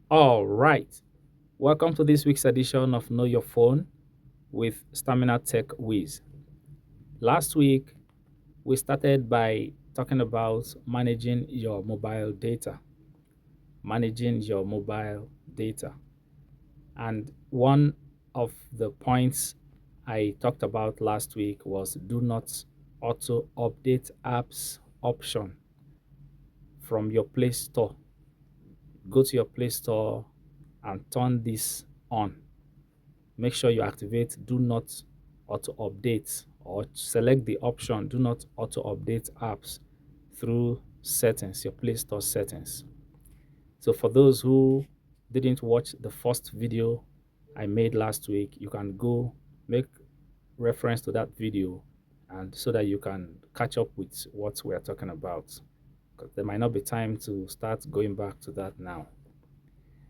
All right. Welcome to this week's edition of Know Your Phone with Stamina Tech Wiz. Last week, we started by talking about managing your mobile data. Managing your mobile data. And one of the points I talked about last week was do not auto update apps option from your Play Store. Go to your Play Store and turn this on. Make sure you activate do not auto update or select the option do not auto update apps through settings, your Play Store settings. So for those who didn't watch the first video I made last week, you can go make reference to that video and so that you can catch up with what we are talking about. Because there might not be time to start going back to that now.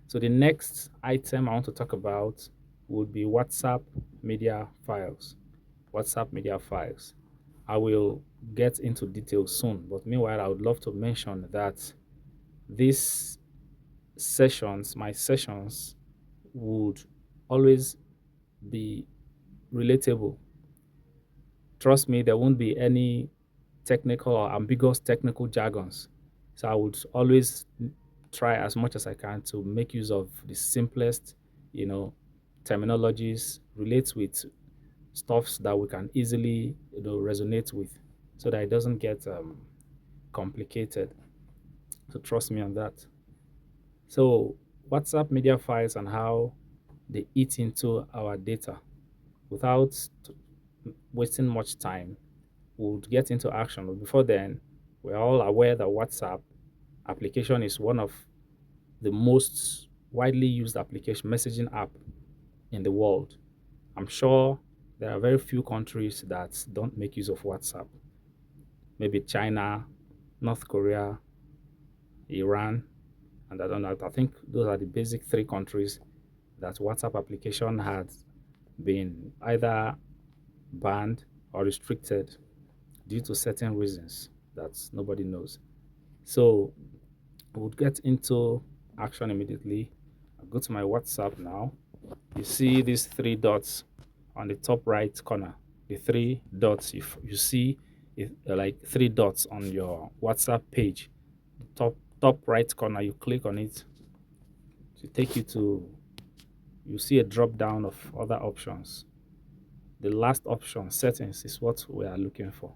So the next item I want to talk about would be WhatsApp media files. WhatsApp media files. I will get into details soon, but meanwhile, I would love to mention that these my sessions, would always be relatable. Trust me, there won't be any technical or ambiguous technical jargons. So I would always try as much as I can to make use of the simplest, you know, terminologies, relate with stuffs that we can easily, resonate with, so that it doesn't get complicated. So trust me on that. So WhatsApp media files and how they eat into our data. Without wasting much time, we'll get into action. But before then, we're all aware that WhatsApp application is one of the most widely used application messaging app in the world. I'm sure there are very few countries that don't make use of WhatsApp. Maybe China, North Korea, Iran, and I don't know. I think those are the basic three countries that WhatsApp application has been either banned or restricted due to certain reasons that nobody knows. So we'll get into action immediately. I'll go to my WhatsApp now. You see these three dots on the top right corner. The three dots, if you see it, like three dots on your WhatsApp page, the top right corner, you click on it to take you to, you see a drop down of other options. The last option, settings, is what we are looking for.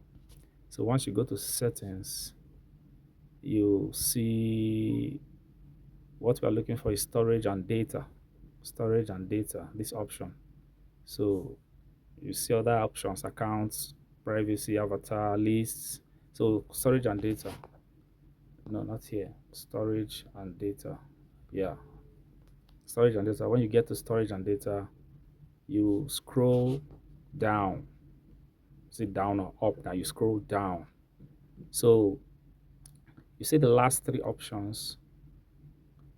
So once you go to settings, you see what we are looking for is storage and data. Storage and data, this option. So you see other options, accounts, privacy, avatar, lists. So storage and data. No, not here. Storage and data. Yeah. Storage and data. When you get to storage and data, you scroll down. Is it down or up? Now you scroll down. So you see the last three options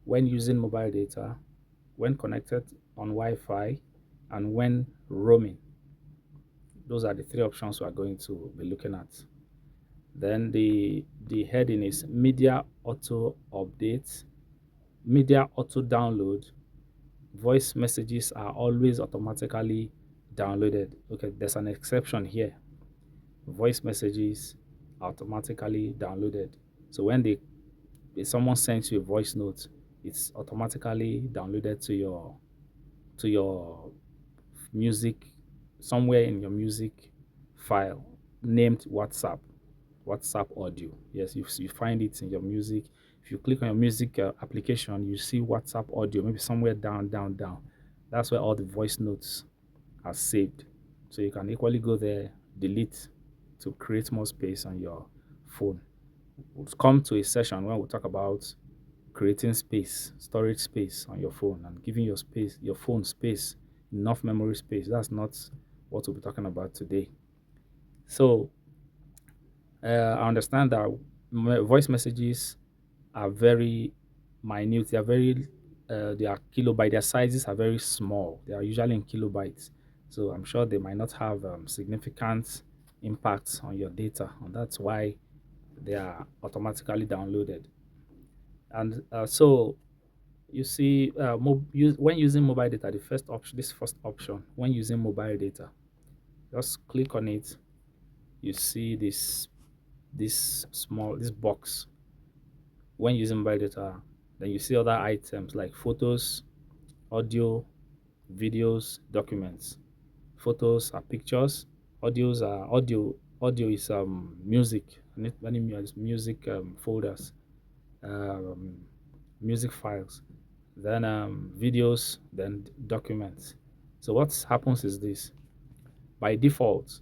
when using mobile data, when connected on Wi-Fi, and when roaming. Those are the three options we are going to be looking at. Then the heading is media auto update, media auto download. Voice messages are always automatically downloaded. Okay, there's an exception here. Voice messages are automatically downloaded. So when if someone sends you a voice note, it's automatically downloaded to your music, somewhere in your music file named WhatsApp audio. Yes, you find it in your music. If you click on your music application, you see WhatsApp audio, maybe somewhere down. That's where all the voice notes are saved. So you can equally go there, delete to create more space on your phone. We'll come to a session where we'll talk about creating space, storage space on your phone and giving your phone space, enough memory space. That's not what we'll be talking about today. So I understand that voice messages are very minute. They are kilobyte. Their sizes are very small. They are usually in kilobytes. So I'm sure they might not have significant impacts on your data, and that's why they are automatically downloaded. And so You see, when using mobile data, the first option, this first option, when using mobile data, just click on it. You see this box when using mobile data. Then you see other items like photos, audio, videos, documents. Photos are pictures, audios are audio. Audio is music, many music folders, um, music files, then videos, then documents. So what happens is this: by default,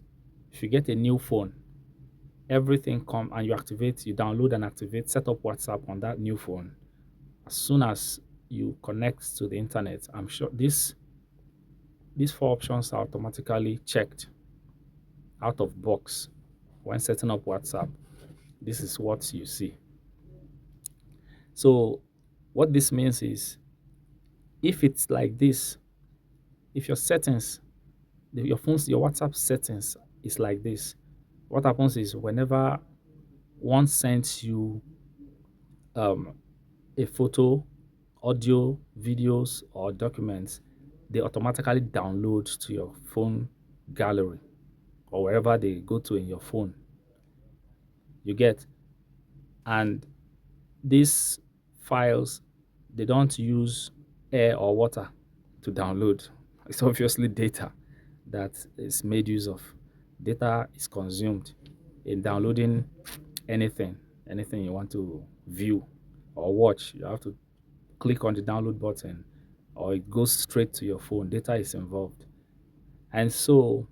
if you get a new phone, everything come and you download and activate, set up WhatsApp on that new phone. As soon as you connect to the internet, I'm sure these four options are automatically checked out of box when setting up WhatsApp. This is what you see. So what this means is, if it's like this, if your settings, your WhatsApp settings is like this, what happens is whenever one sends you um, a photo, audio, videos, or documents, they automatically download to your phone gallery or wherever they go to in your phone. You get, and these files, they don't use air or water to download. It's obviously data that is made use of. Data is consumed in downloading anything, anything you want to view or watch. You have to click on the download button or it goes straight to your phone. Data is involved. And so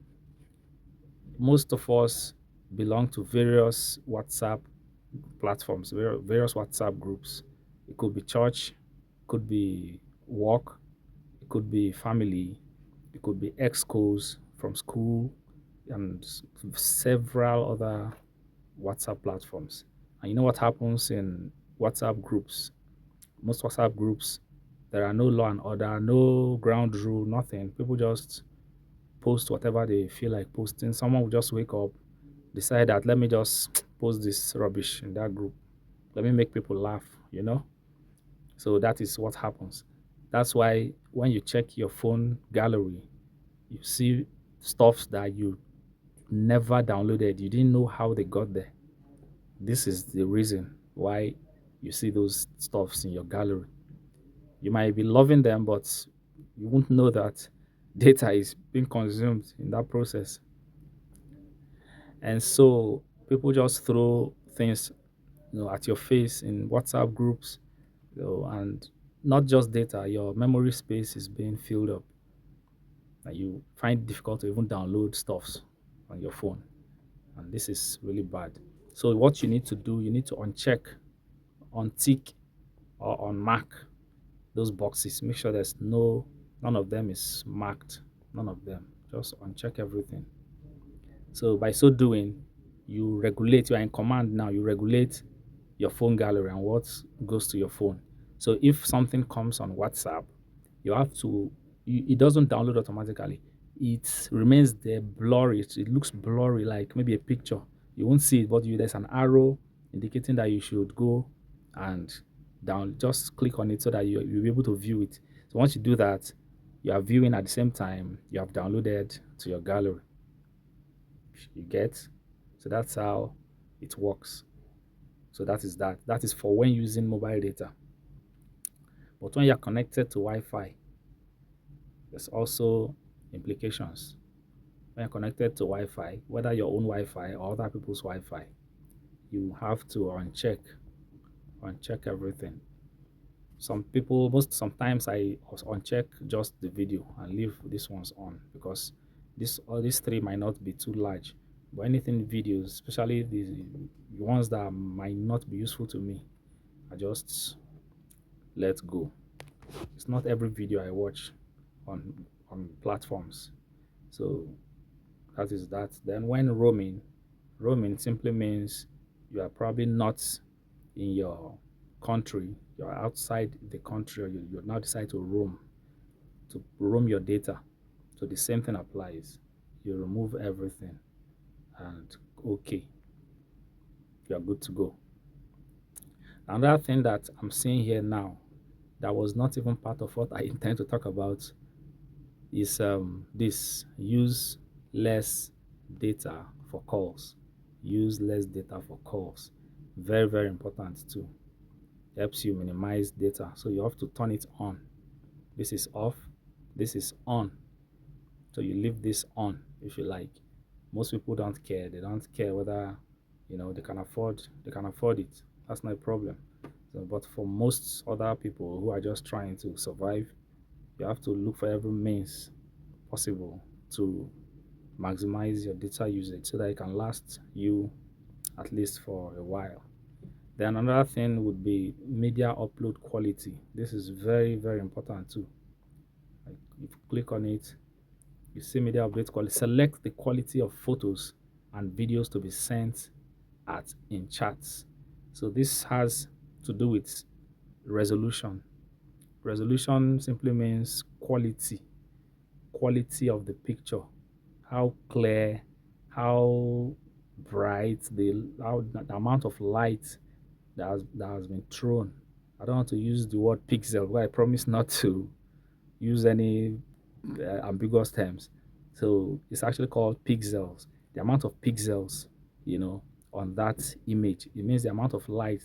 most of us belong to various WhatsApp platforms, various WhatsApp groups. It could be church, could be work, it could be family, it could be excos from school, and several other WhatsApp platforms. And you know what happens in WhatsApp groups? Most WhatsApp groups, there are no law and order, no ground rule, nothing. People just post whatever they feel like posting. Someone will just wake up, decide that let me just post this rubbish in that group. Let me make people laugh, you know? So that is what happens. That's why when you check your phone gallery, you see stuffs that you never downloaded. You didn't know how they got there. This is the reason why you see those stuffs in your gallery. You might be loving them, but you won't know that data is being consumed in that process. And so people just throw things, at your face in WhatsApp groups, and not just data, your memory space is being filled up, and you find it difficult to even download stuffs on your phone. And this is really bad. So what you need to do, you need to uncheck, untick, or unmark those boxes. Make sure none of them is marked. None of them. Just uncheck everything. So by so doing, you are in command now. You regulate your phone gallery and what goes to your phone. So if something comes on WhatsApp, you have to, it doesn't download automatically. It remains there blurry. It looks blurry, like maybe a picture. You won't see it, but there's an arrow indicating that you should go and just click on it so that you'll be able to view it. So once you do that, you are viewing at the same time you have downloaded to your gallery. You get? So that's how it works. So that is that. That is for when using mobile data. But when you're connected to Wi-Fi, there's also implications. When you're connected to Wi-Fi, whether your own Wi-Fi or other people's Wi-Fi, you have to uncheck everything. Sometimes I uncheck just the video and leave these ones on because these three might not be too large. But anything videos, especially the ones that might not be useful to me, I just let go. It's not every video I watch on platforms. So that is that. Then when roaming simply means you are probably not in your country, you're outside the country, or you now decide to roam your data. So the same thing applies. You remove everything and okay, you are good to go. Another thing that I'm seeing here now that was not even part of what I intend to talk about is this: use less data for calls. Use less data for calls. Very, very important too. Helps you minimize data. So you have to turn it on. This is off. This is on. So you leave this on if you like. Most people don't care. They don't care whether they can afford it. That's not a problem. So, but for most other people who are just trying to survive, you have to look for every means possible to maximize your data usage so that it can last you at least for a while. Then another thing would be media upload quality. This is very, very important too. Like if you click on it, you see media update quality. Select the quality of photos and videos to be sent at in chats. So this has to do with resolution. Resolution simply means quality of the picture, how clear, how bright, the amount of light that has been thrown. I don't want to use the word pixel, but I promise not to use any ambiguous terms. So it's actually called pixels. The amount of pixels, on that image. It means the amount of light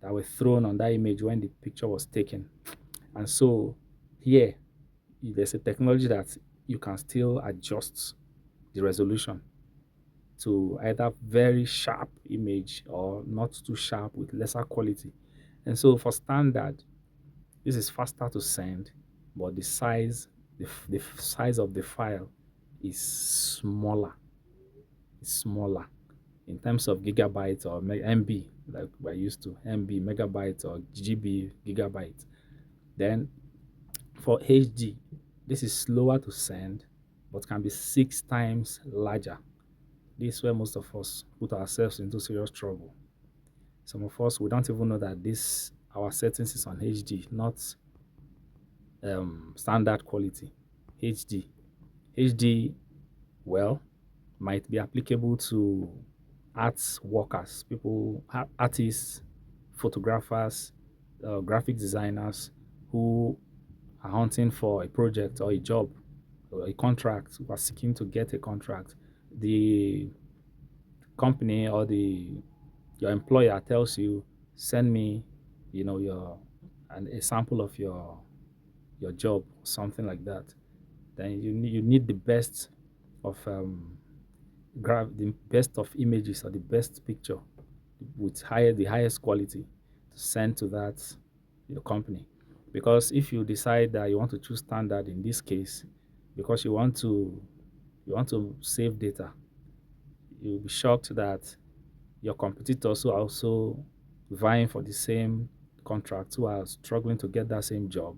that were thrown on that image when the picture was taken. And so here, there's a technology that you can still adjust the resolution to either very sharp image or not too sharp with lesser quality. And so for standard, this is faster to send, but the size of the file is smaller. It's smaller in terms of gigabytes or MB, like we're used to MB, megabytes or GB, gigabyte. Then for HD, this is slower to send, but can be 6 times larger. This is where most of us put ourselves into serious trouble. Some of us, we don't even know that this our settings is on HD, not standard quality. HD. HD, well, might be applicable to arts workers, artists, photographers, graphic designers who are hunting for a project or a job or a contract, who are seeking to get a contract. The company or the your employer tells you, send me, your a sample of your job, something like that. Then you need the best of images or the best picture with the highest quality to send to that your company. Because if you decide that you want to choose standard in this case, because you want to save data, you'll be shocked that your competitors who are also vying for the same contract, who are struggling to get that same job,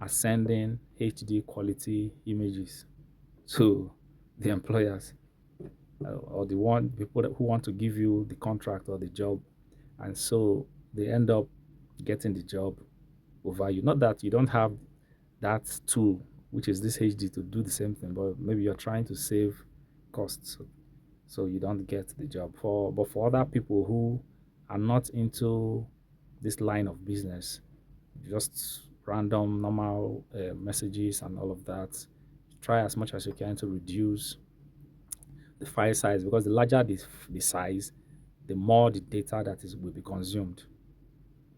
are sending HD quality images to the employers, or the one people who want to give you the contract or the job, and so they end up getting the job over you. Not that you don't have that tool, which is this HD, to do the same thing, but maybe you're trying to save costs, so you don't get the job. For other people who are not into this line of business, just random normal messages and all of that, try as much as you can to reduce the file size, because the larger the size, the more the data that is will be consumed.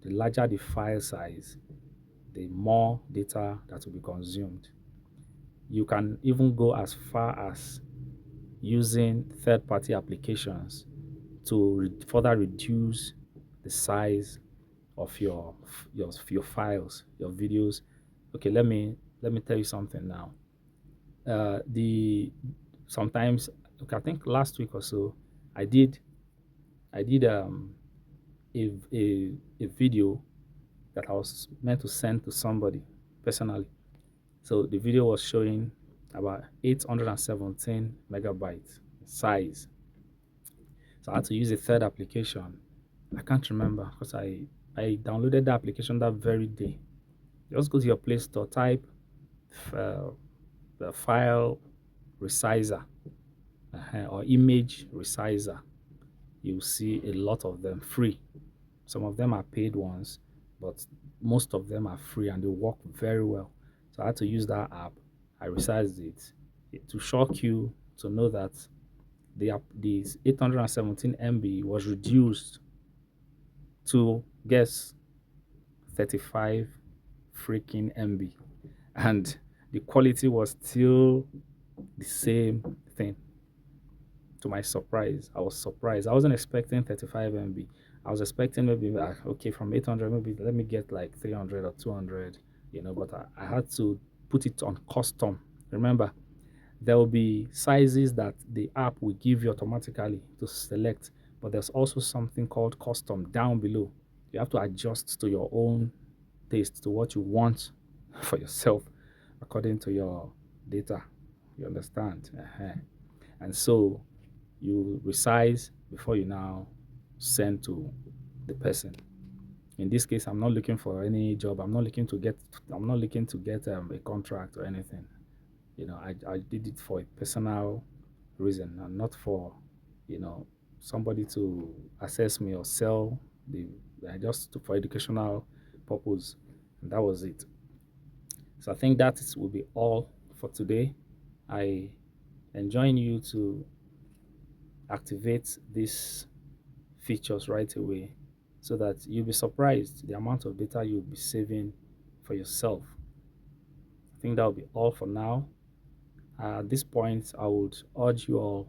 The larger the file size, the more data that will be consumed. You can even go as far as using third-party applications to further reduce the size of your files, your videos. Okay, let me tell you something now. The sometimes, okay, I think last week or so, I did I did a video that I was meant to send to somebody personally. So the video was showing about 817 megabytes size. So I had to use a third application. I can't remember because I downloaded the application that very day. Just go to your Play Store, type uh, the file resizer, or image resizer. You'll see a lot of them free. Some of them are paid ones, but most of them are free and they work very well. So I had to use that app. I resized it to shock you to know that the 817 MB was reduced to guess 35 freaking MB, and the quality was still the same thing. To my surprise, I was surprised. I wasn't expecting 35 MB. I was expecting maybe okay, from 800, maybe let me get like 300 or 200, but I had to put it on custom. Remember, there will be sizes that the app will give you automatically to select, but there's also something called custom down below. You have to adjust to your own taste, to what you want for yourself according to your data. You understand? And so you resize before you now send to the person. In this case, I'm not looking for any job. I'm not looking to get a contract or anything. I did it for a personal reason and not for, you know, somebody to assess me or sell the, I just for educational purpose. And that was it. So I think will be all for today. I enjoin you to activate these features right away so that you'll be surprised the amount of data you'll be saving for yourself. I think that will be all for now. At this point, I would urge you all,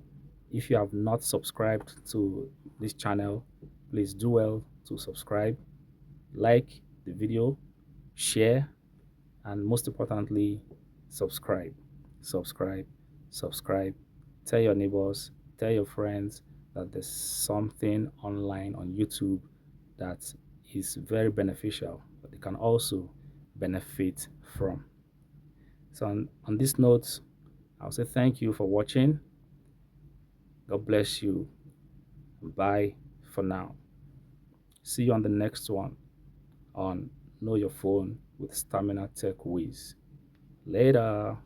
if you have not subscribed to this channel, please do well to subscribe, like the video, share, and most importantly, subscribe. Subscribe, subscribe. Tell your neighbors, tell your friends that there's something online on YouTube that is very beneficial, but they can also benefit from. So, on this note, I'll say thank you for watching. God bless you. Bye for now. See you on the next one on Know Your Phone with Stamina Tech Wiz. Later.